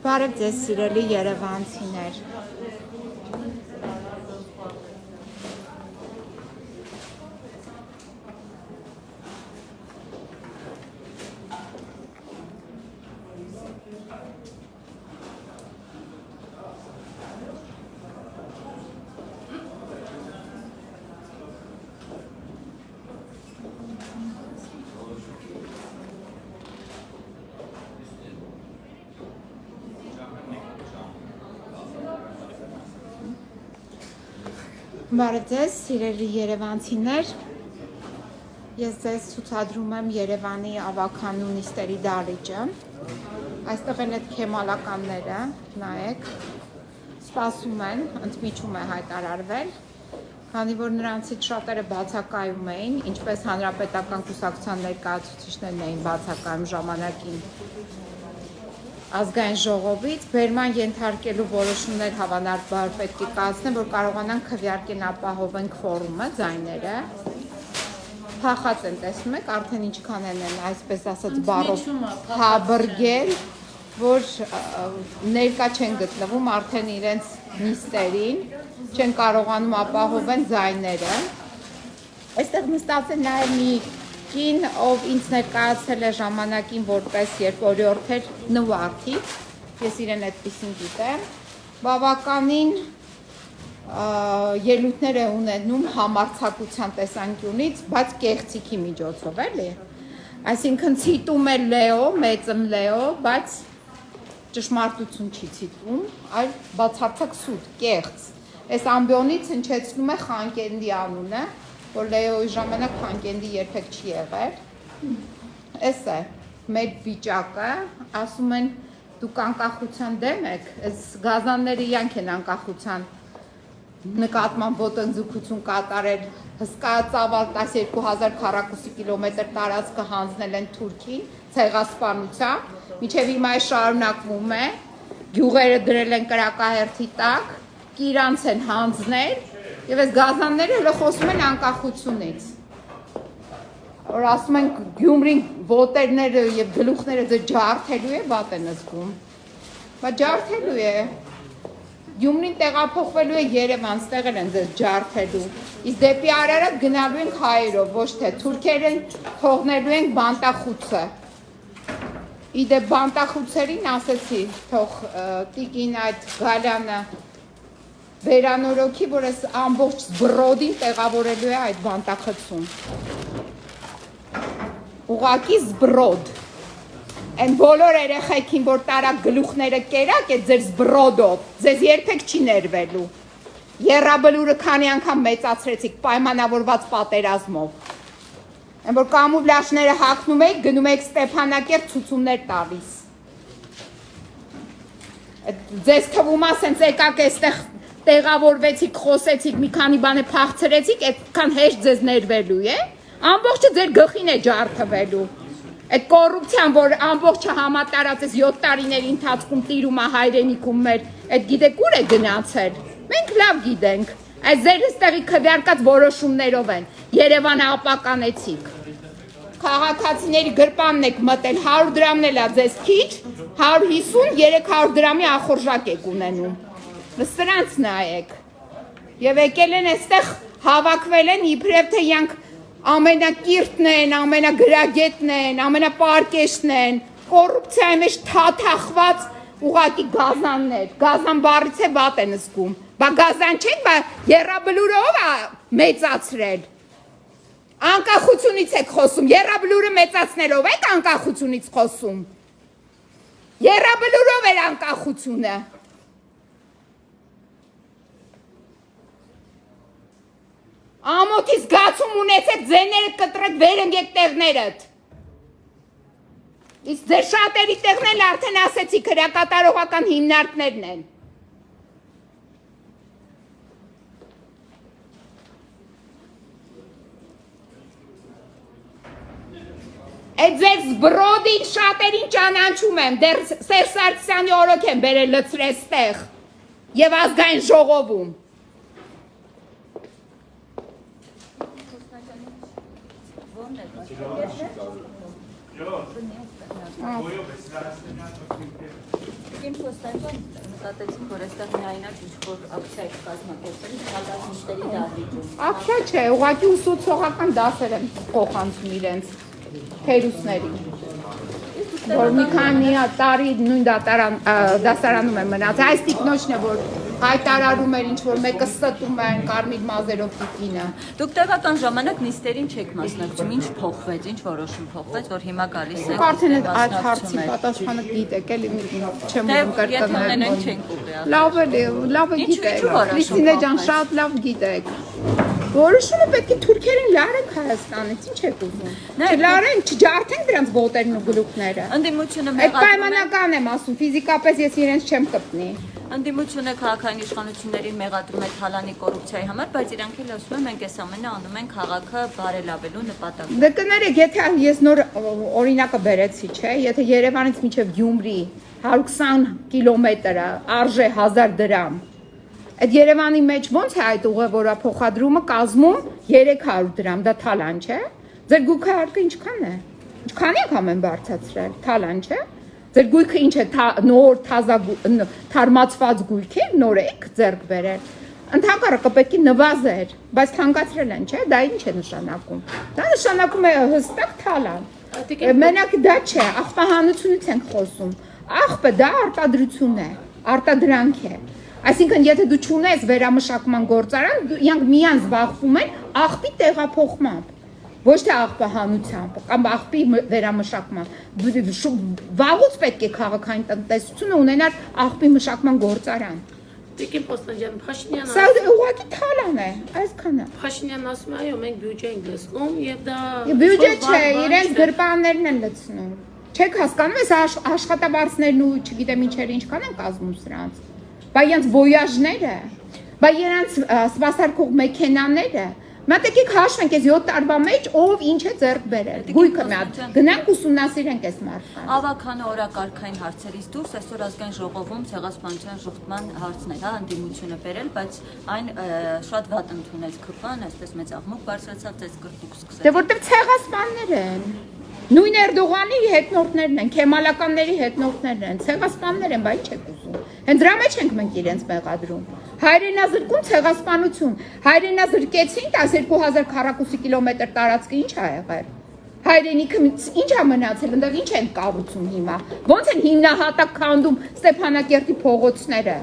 Բարև ձեզ սիրելի երևանցիներ։ Բարև ձեզ, սիրելի երևանցիներ, ես ձեզ ցուցադրում եմ Երևանի ավագանու նիստերի դահլիճը, այստեղ են այդ քեմալականները, նայեք, սպասում են, ընդմիջում է հայտարարվել, քանի որ նրանցից շատերը բացակայում էին, ինչպես հանրապետական կուսակցության ներկայացուցիչներն էին բացակայում ժամանակին ազգային ժողովից, բերման ենթարկելու որոշումներ հավանաբար պետք է կայացնեն, որ կարողանան քվեարկեն ապահովեն քվորումը, ձայները, փախած են, տեսնում եք, արդեն ինչքան են այսպես ասած բառով հավրգել, որ ներկա չեն գտնվում արդեն իրենց նիստերին, չեն կարողանում ապահովեն ձայները, այստեղ նստած է նաև մի կին, ով ինձ ներկայացել է ժամանակին որպես երբ օրիորդ էր նվարդիկ, ես իրեն այդպիսին գիտեմ, բավականին ելույթներ է ունենում համարձակության տեսանկյունից, բայց կեղծիքի միջոցով էլի, այսինքն ցիտում է Լեո, մեծմ Լեո, բայց ճշմարտություն չի ցիտում, այլ բացարձակ սուտ, կեղծ, այս ամբիոնից հնչեցնում է Խանկենդի անունը, որ Լեոյի ժամանակ Խանկենդի երբեք չի եղել, այս է մեր վիճակը, ասում են դուք անկախության դեմ եք, այս գազանները իրանք են անկախության նկատմամբ ոտնձգություն կատարել, հսկայածավալ 12000 քառակուսի կիլոմետր տարածքը հանձնել են Թուրքին, ցեղասպանությամբ, մինչև հիմա շարունակվում է, գյուղերը դրել են կրակահերթի տակ, Կիրանց են հանձնել, և այս գազանները հլը խոսում են անկախությունից, որ ասում են Գյումրին ոտերները և գլուխները ձեզ ջարդելու է, վատ են զգում, բայց ջարդելու է, Գյումրին տեղափոխվելու է Երևան, ստեղել են ձեզ ջարդելու, իսկ դեպի Արարատ գնալու ենք հայերով, ոչ թե թուրքերեն թողնելու ենք բանտախուցը, իդեպ բանտախուցերին ասեցի, թող տիկին այդ Գալյանը վերանորոգի, որ այս ամբողջ զբրոդին տեղավորելու է այդ բանտախցում, ուղղակի զբրոդ, այն բոլոր երեխեքին, որ տարակ գլուխները կերակ է ձեր զբրոդով, ձեզ երբեք չի ներվելու, եռաբլուրը քանի անգամ մեծացրեցիք պայմանավորված պատերազմով, այն որ կամուֆլաժները հագնում եք, գնում եք Ստեփանակերտ ցուցումներ տալիս, ձեզ թվում է սենց եկակ էստեղ տեղավորվեցիք, խոսեցիք, մի քանի բան է փախցրեցիք, այդքան հեշտ ձեզ ներվելու է, ամբողջը ձեր գլխին է ջարդվելու, այդ կոռուպցիան, որ ամբողջը համատարած է 7 տարիների ընթացքում տիրում է հայրենիքում մեր, այդ գիտեք ուր է գնացել, մենք լավ գիտենք, այս ձեր ստեղի քվեարկած որոշումներով են, Երևանը ապականեցիք, քաղաքացիների գրպանն եք մտել, 100 դրամն էլ է ձեզ քիչ, 150, 300 դրամի ախորժակ եք ունենում, սրանց նայեք, և եկել են այստեղ հավաքվել են, իբրև թե իրանք ամենակիրտն են, ամենագրագետն են, ամենապարկեշտն են, կոռուպցիայի մեջ թաթախված ուղղակի գազաններ, գազան բառից է վատ են զգում, բա գազան չեք, բա եռաբլուրը ով է մեծացրել, անկախությունից եք խոսում, եռաբլուրը մեծացնելով եք անկախությունից խոսում, եռաբլուրով էր անկախությունը, ամոթի զգացում ունեցեք, ձեներդ կտրեք, վերընգեք տեղներդ, իսկ ձեր շատերի տեղներն արդեն ասեցի, հրակատարողական հիմնարկներն են, այդ ձեր զբրոդին շատերին ճանաչում եմ, դեռ Սերժ Սարգսյանի օրոք եմ բերել լցրես տեղ և ազգային ժողովում, Տիկին Փոստանյան նկատեցին, որ այստեղ միայնակ ինչ-որ ակցիա եք կազմակերպել, հալածնիչների դահլիճում։ Ակցիա չէ, ուղղակի ուսուցողական դասեր են փոխանցում իրենց թերուսներին։ Որ մի քանի տարի նույն դասարանում են մնացել, այս տիկնոջն է, որ հայտարարում էր ինչ-որ մեկը ստում են կարմիր մազերով տիկինը։ Դուք տեղական ժամանակ նիստերին չեք մասնակցում, ինչ փոխվեց, ինչ որոշում փոխվեց, որ հիմա գալիս եք։ Արդեն այդ հարցի պատասխանը գիտեք, էլի չեմ ուզում կրկնել։ Լավ է գիտեք, Քրիստինե ջան, շատ լավ գիտեք։ Որոշումը պետք է թուրքերին լարենք Հայաստանից, ինչ եք ուզում։ Չլարենք, չջարդենք դրանց ոտերն ու գլուխները։ Ընդդիմությունը Այդ պայմանական եմ ասում, ֆիզիկապես ես իրենց չեմ կպնի։ Ընդդիմությունը քաղաքային իշխանություններին մեղադրում է թալանի կոռուպցիայի համար, բայց իրանք էլ ասում են մենք այս ամենը անում ենք քաղաքը բարելավելու նպատակով։ Դե կներեք, եթե ես նոր օրինակը բերեցի, չէ, եթե Երևանից մինչև Գյումրի 120 կիլոմետրը արժե 1000 դրամ, այդ Երևանի մեջ ո՞նց է այդ ուղևորա փոխադրումը կազմում 300 դրամ, դա թալան չէ։ Ձեր գույքահարկը ինչքան է։ Ինչքան եք ամեն բարձրացրել, թալան չէ։ Ձեր գույքը ինչ է, նոր թարմացված գույք է, նոր եք ձեռք բերել։ Ընդհանրապես պետք է նվազեր, բայց թանկացրել են, չէ՞, դա ինչ է նշանակում։ Դա նշանակում է հստակ թալան։ Մենակ դա չէ, աղբահանությունից ենք խոսում։ Աղբը դա արտադրություն է, արտադրանք է։ Այսինքն, եթե դու չունես վերամշակման գործարան, իրանք միան զբաղվում են աղբի տեղափոխմամբ։ Ոչ թե աղբահանությամբ կամ աղբի վերամշակման։ Վաղուց պետք է քաղաքային տնտեսությունը ունենալ աղբի մշակման գործարան։ Տիկին Փոստանյան, Փաշինյանը Սա ուղղակի թալան է, այսքանը։ Փաշինյանն ասում է, այո, մենք բյուջե ենք լցնում եւ դա Բյուջե չէ, իրենց գրպաններն են լցնում։ Չեք հասկանում, այս աշխատավարձներն ու չգիտեմ ինչեր ինչքան են կազմում սրանց։ Բա իրենց ոյաժները, բա իրենց սպասարկող մեքենաները, մենք եկեք հաշվենք այս 7 տարվա մեջ ով ինչ է ձեռք բերել։ Գույքը մի հատ գնանք ուսումնասիրենք այս մարդկանց։ Ավականը օրակարգային հարցերից դուրս այսօր ազգային ժողովում ցեղասպանության շփման հարցն էր, հա, ընդդիմությունը բերել, բայց այն շատ վատ ընդունեց ԿՊ-ն, այսպես մեծ աղմուկ բարձրացավ, դες կրտուկ սկսեց։ Դե որտեղ ցեղասպաններ են։ Նույն Էրդողանի հետնորդներն են, քեմալականների հետնորդներն են, ցեղասպաններ են, բա ինչ եք ուզում։ Հենց դրա մեջ ենք մենք իրենց մեղադրում։ Հայրենազրկում ցեղասպանություն։ Հայրենազրկեցին 12000 քառակուսի կիլոմետր տարածքը ինչ ա եղել։ Հայրենիքը ինչ ա մնացել, այնտեղ ինչ են կառուցում հիմա։ Ոնց են հիմնահատակ քանդում Ստեփանակերտի փողոցները։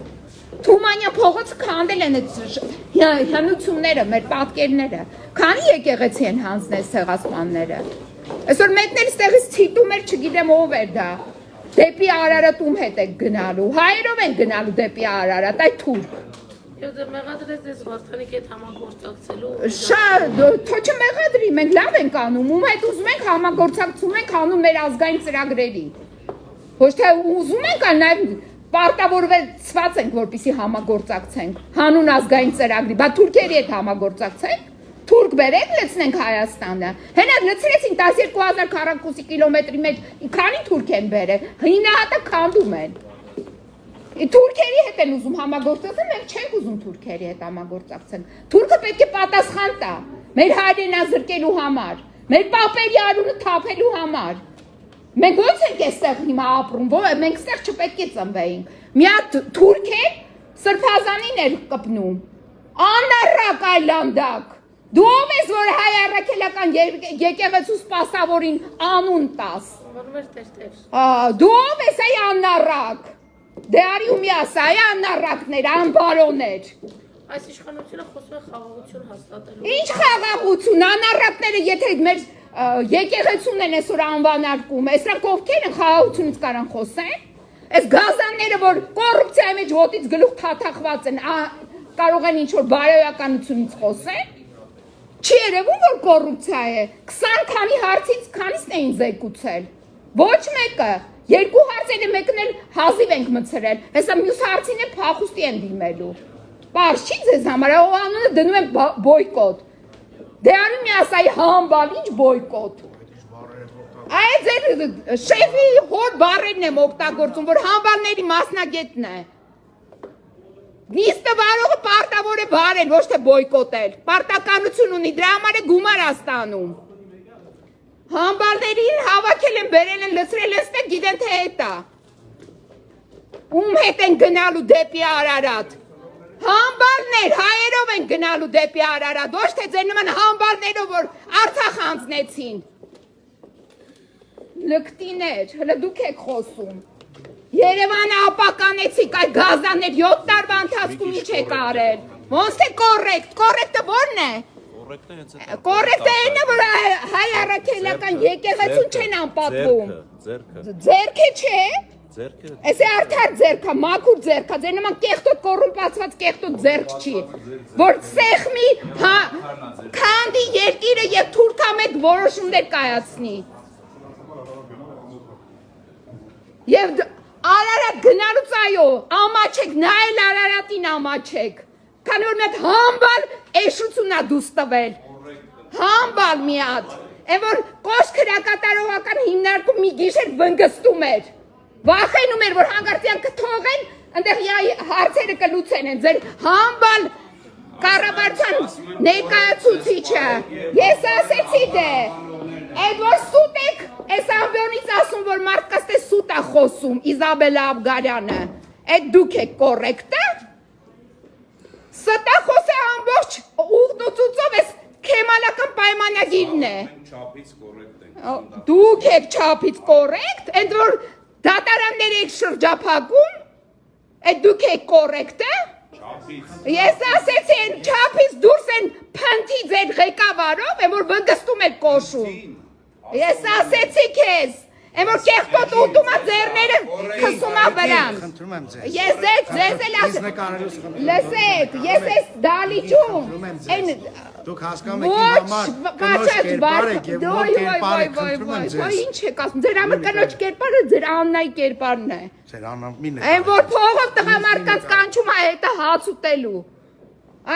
Թումանյան փողոցը քանդել են այդ հնությունները, մեր պատկերները։ Քանի եկեղեցի են հանձնել ցեղասպանները։ Այսօր մեկնել ստեղից ցիտում էր, չգիտեմ ով էր դա։ Դեպի Արարատում հետ եք գնալու, հայերով են գնալու դեպի Արարատ, այդ թուրք։ Եվ դե մեղադրեց ես Վարդանիկ հետ համագործակցելու։ Շատ, թո չմեղադրի, մենք լավ ենք անում, ում հետ ուզում ենք համագործակցում ենք անում մեր ազգային ծրագրերի։ Ոչ թե ուզում ենք, այլ նաև պարտավորված ենք, որպեսզի համագործակցենք հանուն ազգային ծրագրի, բա թուրքերի հետ համագործակցենք։ Թուրք բերեք լցնենք Հայաստանը։ Հենա լցրեցին 12000 քառակուսի կիլոմետրի մեջ, քանի թուրք են բերել, հիմնահատակ քանդում են։ Թուրքերի հետ են ուզում համագործակցել, մենք չենք ուզում թուրքերի հետ համագործակցենք։ Թուրքը պետք է պատասխան տա մեր հայրենազրկելու համար, մեր պապերի արունը թափելու համար։ Մենք ո՞նց ենք այստեղ հիմա ապրում, մենք այստեղ չպետք է ծնվեինք։ Մի հատ թուրք է սրբազանին էր կպնում։ Անառակ այլանդակ։ Դու ով ես, որ հայ առաքելական եկեղեցու սպասավորին անուն տաս։ Դու ով ես այ անառակ։ Դե արի ու մի ասա, այ անառակներ, անբարոներ։ Այս իշխանությունը խոսում է խաղաղություն հաստատելու։ Ինչ խաղաղություն, անառակները, եթե մեր եկեղեցուն են այսօր անվանարկում, սրանք ովքեր են խաղաղությունից կարան խոսեն։ Այս գազանները, որ կոռուպցիայի մեջ ոտից գլուխ թաթախված են, կարող են ինչ-որ բարոյականությունից խոսեն։ Չի երևում, որ կոռուպցիա է։ 20 քանի հարցից քանիսն էին զեկուցել։ Ոչ մեկը, երկու հարցերը մեկն էլ հազիվ ենք մցրել։ Հեսա մյուս հարցին է փախուստի են դիմելու։ Պարզ չի ձեզ համար, ով անունը դնում են բոյկոտ։ Դե արի մի ասայի համբալ, ինչ բոյկոտ։ Այ ձեր շեֆի հոր բառերն եմ օգտագործում, որ համբալների մասնագետն է։ Նիստը վարողը պարտավոր է վարել, ոչ թե բոյկոտել։ Պարտականություն ունի, դրա համար է գումար ստանում։ Համբալներին հավաքել են, բերել են, լցրել են, ստեղ գիտեն թե հետա։ Ում հետ են գնալու դեպի Արարատ։ Համբալներ հայերով են գնալու դեպի Արարատ, ոչ թե ձեր նման համբալներով, որ Արցախ հանձնեցին։ Լկտիներ, հələ դուք եք խոսում։ Երևանը ապականեցիք, այդ գազաններ 7 տարվա ընթացքում ինչ եք արել։ Ոնց է կոռեկտը ո՞րն է։ Կոռեկտը այն է, որ հայ առաքելական եկեղեցուն չեն անպատվում։ Ձերքը չէ։ Այս է արդար ձերքա, մաքուր ձերքա, ձեր նման կեղտոտ կոռումպացված կեղտոտ ձերք չի, որ սեղմի քանդի երկիրը և թուրքամետ որոշումներ կայացնի։ Եվ Արարատ գնալուց այո, ամաչեք, նայել Արարատին ամաչեք, քանի որ մի հատ համբալ էշությունա դուս տվել, համբալ մի հատ, են որ կոշք հրակատարողական հիմնարկում մի գիշեր վնգստում էր, վախենում էր, որ հանգարցյան կթողեն, ընդեղ հարցերը կլուծեն են, ձեր համբալ կառավարության ներկայացուցիչը, ես ասեցի դե, այդ որ սուտ եք, այս ամբյոնից ասում, որ մարդկաց թե սուտ է խոսում, Իզաբելա Աբգարյանը, այդ դուք եք կոռեկտը, ստա խոս է ամբողջ ուղդուցուցով ես քեմալական պայմանագիրն է, դուք եք չափից կոռեկտ, այդ որ դատարաններ եք շրջափակում, այդ դուք եք կոռեկտը, ես ասեցի են չափից դուրս են փնթի ձեր ղեկավարով, են որ վնգստում եք կոշում, ես ասեցի քեզ, են որ կեղտոտ ուտումա ձերները քսումա վրան, ես ձեզ էլ ասեցի, լսեք, ես ես դալիճում, Դուք հասկանում եք իմ համար կնոջ կերպար եք և նոր կերպար եք, խնդրում եմ ձեզ։ Ինչ եք ասում, ձեր համար կնոջ կերպարը ձեր Աննայի կերպարն է։ Ձեր Աննամին է։ Այն որ փողով տղամարդկանց կանչում է հետը հաց ուտելու։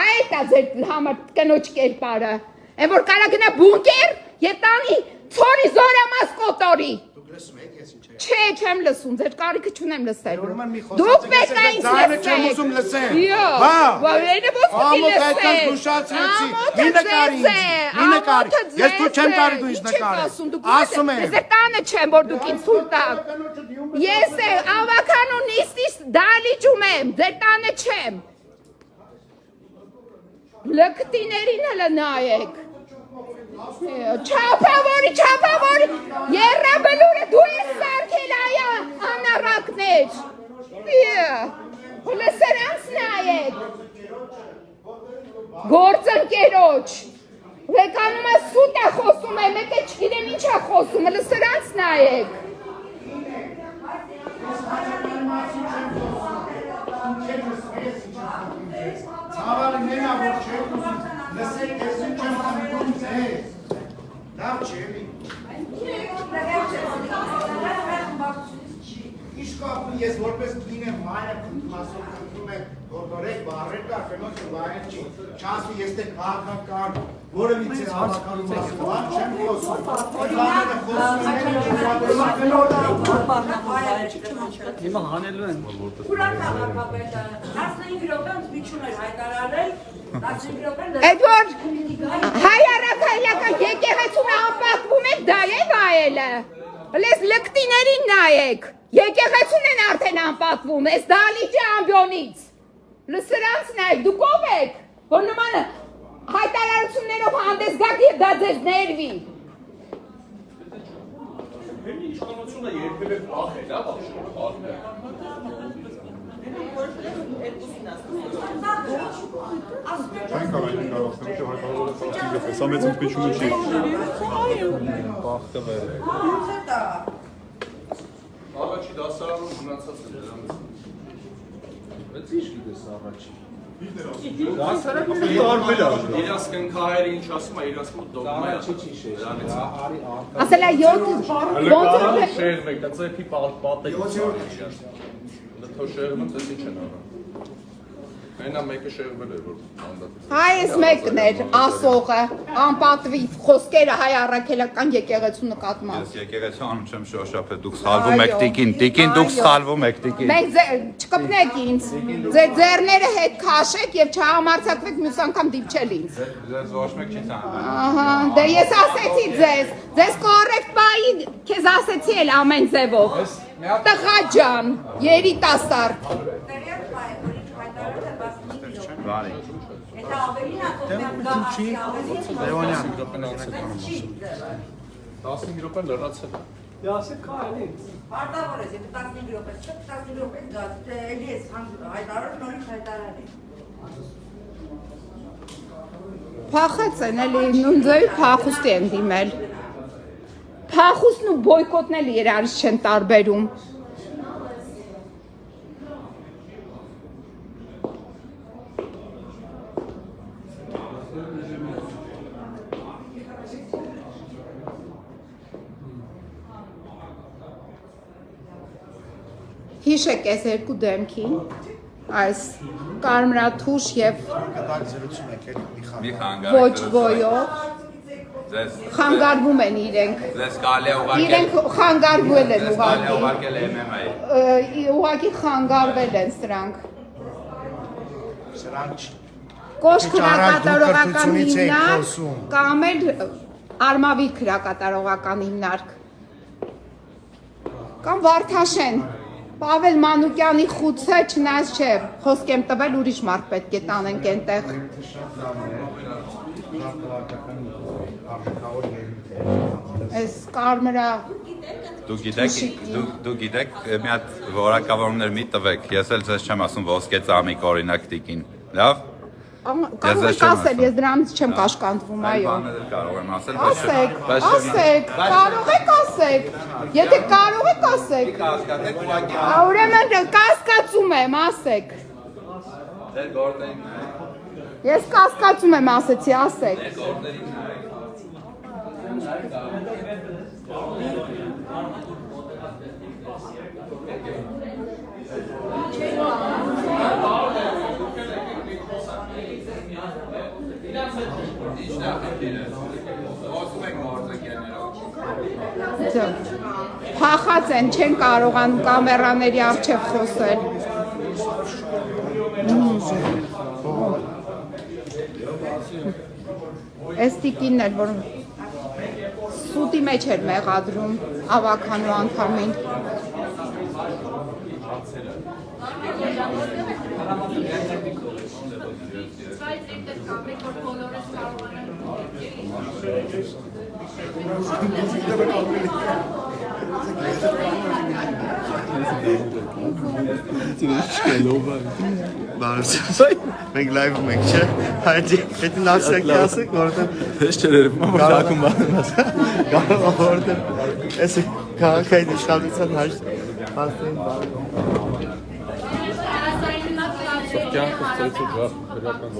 Այդ է ձեր համար կնոջ կերպարը։ Այն որ կարա գնա բունկեր և տանի ցորի զորամաս կոտորի։ Դուք լսում եք ես ինչ եք։ Չէ, չեմ լսում, ձեր կարիքը չունեմ լսելու։ Ուրեմն մի Դուք խոսած պետք է ինձ ձայնը չեմ ուզում լսել։ Բա, այնը ո՞ց պիտի Ամոթ այդքան զգուշացրեցի, մի նկարի ինձ, մի նկարի, ես դու չեմ կարի դու ինձ նկարի, ասում եմ։ Ես տանը չեմ, որ դուք ինձ թույլ տաք։ Ես ավականու նիստիս դալիճում եմ, ձեր տանը չեմ։ Լկտիներին հլը նայեք։ Չապավորի, երրաբլուրը դու ես սարքել այա անարակներ։ Հլը սրանց նայեք։ Գործընկերոջ։ Վեկանում է սուտ է խոսում է, մեկ է չգիտեմ ինչ է խոսում, հլը սրանց նայեք։ Ցավալի մենա, որ չեք ուզում, լսեք ես ինչ եմ անգում ձեզ, լավ չէ մի։ Ինչ կապում ես որպես կին եմ մայրը կնդմասով կնդում եմ, որտորեք բարեր կա, կնոց վայր չի, չասվի ես թե կաղաքական, որևիցե հավականում ասում, չեմ խոսում, կաները խոսում Հիմա հանելու են Ուրան քաղաքապետը 15 րոպե միջում էր հայտարարել 15 րոպե Այդ որ հայ առաքելական եկեղեցուն անպատվում եք դա է վայելը լես լկտիներին նայեք եկեղեցուն են արդեն անպատվում ես դալիճի ամբյոնից լսրանց նայեք դուք ով եք որ նման հայտարարություններով հանդես գաք և դա ձեզ ներվի Իշխանությունը երբևէ փախել, փախել։ Չեն կարող այն կարողացնել, թե հայտարարողը ֆակտիվ է, սա մեծ ընդմիջումը չի։ Բախտվել է։ Առաջի դասարանում մնացած է դրանից։ Բայց ինչ գիտես առաջի։ Դասարանը տարբեր է։ Իրաց կնքահայերը ինչ ասում է, իրաց մոտ դոգմա է։ Դրանից ասել է 7 Հələ շեղմ եք, դա ծեպի պատեք։ Դա թո շեղմը դες ինչ են անում։ Այնա մեկը շեղվել էր որ անդադար։ Հայ մեկն էր ասողը անպատվի խոսքերը հայ առաքելական եկեղեցու նկատմամբ Ես եկեղեցու անում չեմ շոշափել դուք սխալվում եք տիկին դուք սխալվում եք տիկին Մենք չկպնեք ինձ ձեր ձեռները հետ քաշեք եւ չհամարցակվեք մյուս անգամ դիպչել ինձ Ձեզ ոչ մեկ չի ցանկանում Ահա դե ես ասեցի ձեզ կոռեկտ բայի քեզ ասեցի էլ ամեն ձևով։ Տղա ջան, երիտասարդ։ Լեոնյան 15 րոպե լրացել։ Պարտավոր ես, եթե 15 րոպե, 15 րոպե գաց, էլի ես հայտարարել, նորից հայտարարել։ Փախած են էլի, նույնձեւ փախուստի են դիմել։ Փախուստն ու բոյկոտն էլ իրարից չեն տարբերում։ Հիշեք այս երկու դեմքին, այս կարմրաթուշ եւ կտակ զրուցում եք էլի Մի ոչ ոյով Ձեզ խանգարվում են իրենք։ Ձեզ կարելի է ուղարկել։ Իրենք խանգարվել են Ձեզ կարելի է ուղղակի։ ուղարկել MMA-ի։ Ուղղակի խանգարվել են սրանք։ Սրանք Կոշք Ճարակ, դուք հրակատարողական կրթությունից եք հիմնարկ խոսում։ կամ էլ Արմավիր հրակատարողական հիմնարկ։ Կամ Վարդաշեն։ Պավել Մանուկյանի խուցը չնայած չէ, խոսք եմ տվել ուրիշ մարդ պետք է տանենք այնտեղ։ Այս կարմրա Դու գիտեք, մի հատ որակավորումներ մի տվեք, ես էլ ձեզ չեմ ասում ոսկե ծամիկ օրինակ տիկին, լավ? կարող եք ասել, ես դրանից չեմ կաշկանդվում, այո։ Բաներ կարող եմ ասել, Ասեք, կարող եք ասեք, եթե կարող եք ասեք, կասկածեք ուղղակի ուրեմն կասկածում եմ, ասեք, դեր գործերին ես կասկածում եմ, ասեցի, ասեք, փախած են, չեն կարողանում կամերաների առջև խոսել։ Այս տիկինն էլ, որ սուտի մեջ էր մեղադրում ավականու անդամին։ Մենք լայվում ենք, չէ՞։ Հայտի, հետին ասեք, որովհետև Ես չերևում եմ շակում բանում ասա։ կարող է որովհետև այս քաղաքային իշխանության հասնեն բան։ Կյանքը ստացել գախ քրական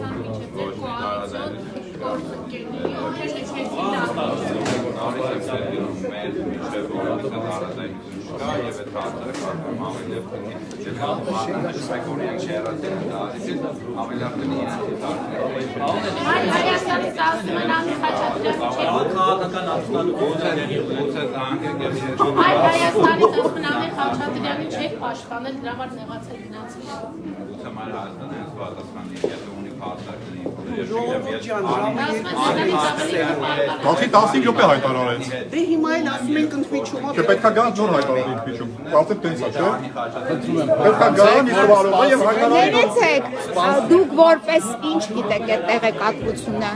Բացի 15 րոպե հայտարարեց։ Դե հիմա էլ ասում ենք ընդմիջում։ Չէ, պետքա գան նոր հայտարարի ընդմիջում։ Կարծեք տենց է, չէ։ Պետքա գան իսկովարովը եւ հայտարարի։ Ներեցեք, դուք որպես ինչ գիտեք այդ տեղեկատվությունը։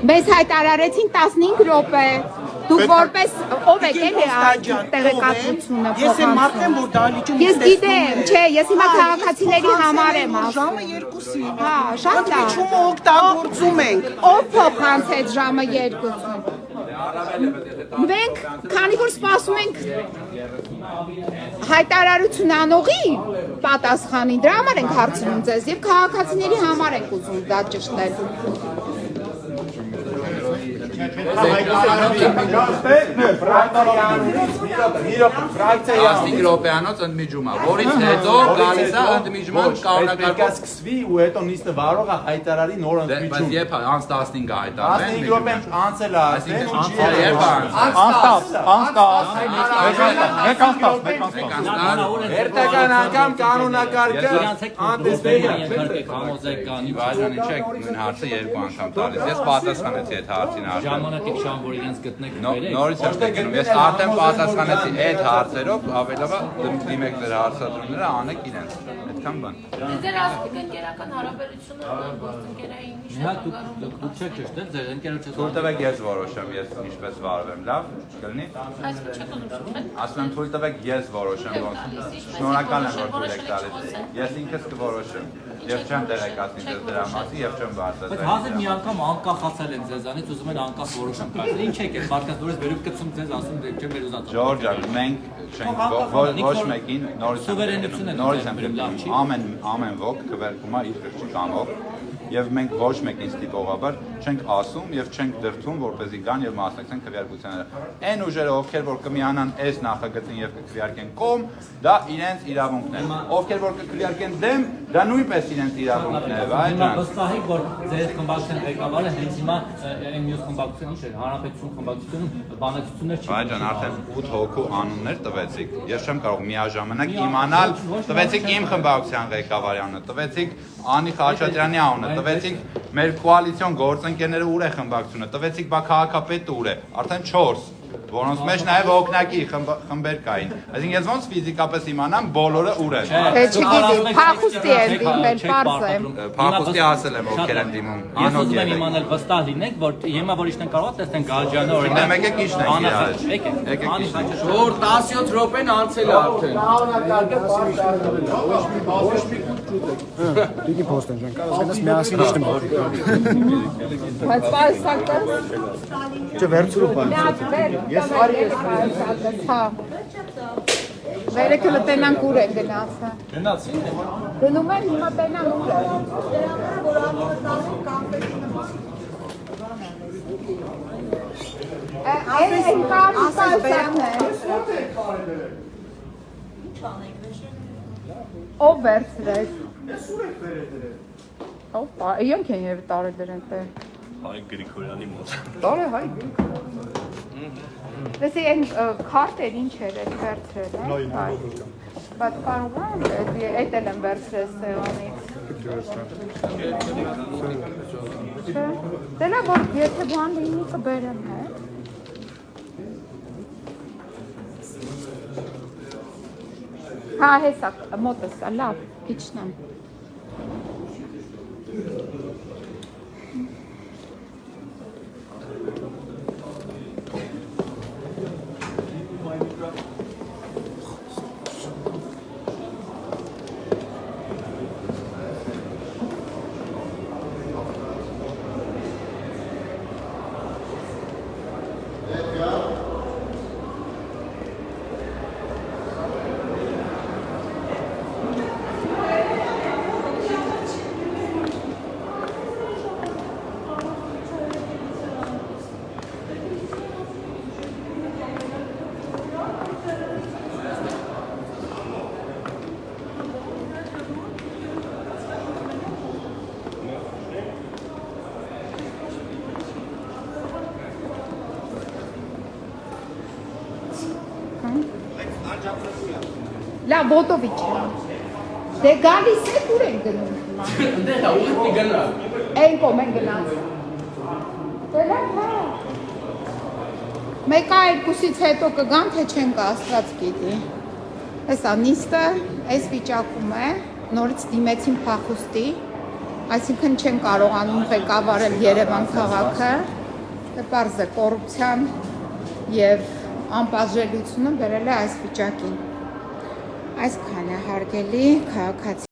Մեզ հայտարարեցին 15 րոպե։ Դուք որպես ով եք էլի տեղեկատվությունը Ես եմ մարդեմ, որ դահլիճում Ես գիտեմ, չէ, ես հիմա քաղաքացիների համար եմ ասում։ Ժամը 2-ին։ Հա, շատ լավ։ Ընդմիջումը օգտագործում ենք։ Ով փոխանցեց ժամը 2-ին։ Մենք, քանի որ սպասում ենք հայտարարություն անողի պատասխանին, դրա համար ենք հարցնում ձեզ եւ քաղաքացիների համար ենք ուզում դա ճշտել։ Հայտարարի, 15 րոպեանոց ընդմիջում է, որից հետո գալիս է ընդմիջման կանոնակարգով սկսվի ու հետո նիստը վարող է հայտարարի նոր ընդմիջում։ Բայց երբ անց 15 հայտարարեն 15 րոպեն անցել է արդեն ու չի երբ Հերթական անգամ կանոնակարգը անտեսվել է։ Վայրան ինչեք նույն հարցը երկու անգամ տալիս։ Ես պատասխանեցի այդ հարցին արդեն։ Ժամանակից շան, որ իրենց գտնեք Նորից եմ տենում, ես արդեն պատասխանեցի այդ հարցերով, ավելովա դիմեք ձեր հարցադրումները, անեք իրենց, այդքան բան։ Ձեր ասպիկ ընկերական հարաբերությունը գործընկերային դուք չեք ճշտել, ձեր ընկերոջը Թույլ տվեք ես որոշեմ, ես ինչպես վարվեմ, լավ, կլինի։ Ասում եմ թույլ տվեք ես որոշեմ, շնորհակալ եմ, որ թույլ եք տալիս։ Ես ինքս կորոշեմ։ Եվ չեմ տեղեկացնի ձեզ դրա մասին եւ չեմ բարձրացնել։ Բայց հազիվ մի անգամ անկախացել են ձեզանից, ուզում են անկախ որոշում կայացնել։ Ինչ եք այդ մարդկանց նորից վերում կցում ձեզ ասում դե չեմ վերուզատ։ Ժորժ ջան, մենք չենք ոչ մեկին նորից եմ ամեն ոք քվերկում է իր քրճի կամով եւ մենք ոչ մեկին ստիպողաբար չենք ասում եւ չենք դրթում որպեսզի գան եւ մասնակցեն քվեարկությունները։ Այն ուժերը ովքեր որ կմիանան այս նախագծին եւ կքվեարկեն կողմ, դա իրենց իրավունքն է։ Ովքեր որ կքվեարկեն դեմ, դա նույնպես իրենց իրավունքն է, այո։ Վստահ եք, որ ձեր խմբակցության ղեկավարը հենց հիմա այն մյուս խմբակցության ինչ է, Հանրապետություն խմբակցությունում բանականություններ չի։ Այո, արդեն 8 հոգու անուններ տվեցիք։ Ես չեմ կարող միաժամանակ իմանալ, տվեցիք իմ խմբակցության ղեկավարի անունը, տվեցիք Անի Խաչատրյանի անունը, տվեցիք մեր կոալիցիոն գործընկերները ուր է խմբակցությունը, տվեցիք բա քաղաքապետը ուր է, արդեն 4, որոնց մեջ նաև օգնակի խմբեր կային։ Այսինքն ես ոնց ֆիզիկապես իմանամ բոլորը ուր են։ Թե չգիտի, փախուստի են դիմել, պարզ է։ Փախուստի ասել եմ ովքեր են դիմում։ Ես ուզում եմ իմանալ վստահ լինեք, որ հիմա որ իշտեն կարող է տեսնեն Գալջյանը օրինակ։ Եկեք իշտենք իրար։ Եկեք իշտենք։ Որ 17 րոպեն անցել է արդեն։ Դուք փոստեն ջան, կարող ես միասին իջնում։ Բայց պարսակը Չէ, վերցրու բան։ Ես արի ես հա։ Վերեկը լտենանք ուր են գնացը։ Գնացի։ Գնում են հիմա տենան ուր են։ Այն կարի պարսակն է։ Ով վերցրեց։ Ես ուր եք վերեդրել։ Ով իոնք են երբ տարել դրեն տեղ։ Հայ Գրիգորյանի մոտ։ Տարե հայ Գրիգորյանի։ Դեսի այն քարտեր ինչ էր այդ վերցրել է։ Բայց կարող է այդ էլ են վերցրել սեղանից։ Դե լավ որ եթե բան լինի կբերեմ հա։ Հա հեսա մոտս լավ իջնեմ։ Լավ ոտովիչ դե գալիս եք ուր են գնում Դե հա ուղի գնա Այն կողմ են գնաց Դե լավ հա Մեկա երկուսից հետո կգան թե չենք աստված գիտի Հեսա նիստը այս վիճակում է նորից դիմեցին փախուստի այսինքն չեն կարողանում ղեկավարել Երևան քաղաքը դե պարզ է կոռուպցիան եւ անպաշտպանությունը բերել է այս վիճակին Այսքան է հարգելի քաղաքացի